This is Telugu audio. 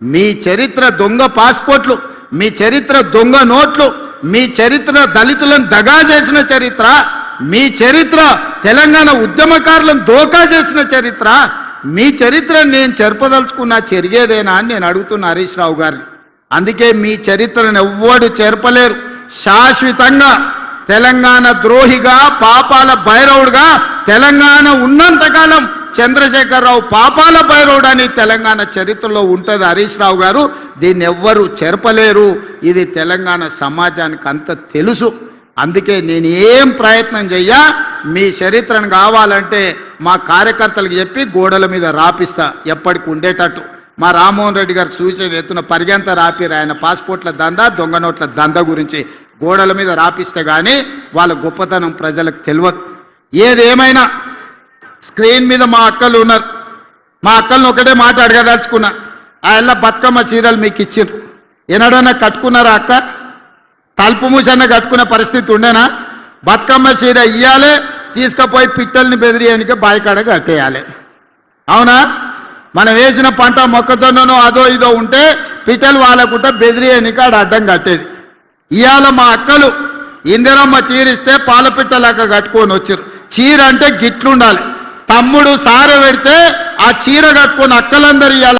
మీ చరిత్ర దొంగ పాస్పోర్ట్లు, మీ చరిత్ర దొంగ నోట్లు, మీ చరిత్ర దళితులను దగా చేసిన చరిత్ర, మీ చరిత్ర తెలంగాణ ఉద్యమకారులను దోకా చేసిన చరిత్ర, మీ చరిత్ర నేను చెరపదలుచుకున్నా చెరిగేదేనా అని నేను అడుగుతున్నా హరీష్ రావు గారిని. అందుకే మీ చరిత్రను ఎవ్వడు చెరపలేరు. శాశ్వతంగా తెలంగాణ ద్రోహిగా, పాపాల భైరవుడుగా తెలంగాణ ఉన్నంతకాలం చంద్రశేఖరరావు పాపాల భైరవుడు అని తెలంగాణ చరిత్రలో ఉంటుంది హరీష్ రావు గారు. దీన్ని ఎవ్వరు చెరపలేరు. ఇది తెలంగాణ సమాజానికి అంత తెలుసు. అందుకే నేను ఏం ప్రయత్నం చెయ్యా, మీ చరిత్రను కావాలంటే మా కార్యకర్తలకు చెప్పి గోడల మీద రాపిస్తా ఎప్పటికి ఉండేటట్టు. మా రామ్మోహన్ రెడ్డి గారు సూచన ఎత్తున పరిగెంత రాపిరు ఆయన పాస్పోర్ట్ల దందా, దొంగ నోట్ల దందా గురించి గోడల మీద రాపిస్తే కానీ వాళ్ళ గొప్పతనం ప్రజలకు తెలియదు. ఏదేమైనా స్క్రీన్ మీద మా అక్కలు ఉన్నారు. మా అక్కలను ఒకటే మాట అడగదలుచుకున్నా. ఆ ఎల్ల బతుకమ్మ చీరలు మీకు ఇచ్చిర్రు, ఎన్నడన్నా కట్టుకున్నారా అక్క? తలుపు మూసన్న కట్టుకునే పరిస్థితి ఉండేనా? బతుకమ్మ చీర ఇయ్యాలి, తీసుకుపోయి పిట్టల్ని బెదిరియడానికి బాయికాడ కట్టేయాలి. అవునా? మనం వేసిన పంట మొక్కజొన్ననో అదో ఇదో ఉంటే పిట్టలు వాళ్ళకుంటే బెదిరియడానికి ఆడ అడ్డం కట్టేది. ఇవాళ మా అక్కలు ఇందిరమ్మ చీరిస్తే పాలపిట్టలాగా కట్టుకొని వచ్చారు. చీర అంటే గిట్లుండాలి. తమ్ముడు సార పెడితే ఆ చీర కట్టుకొని అక్కలందరూ ఇవాళ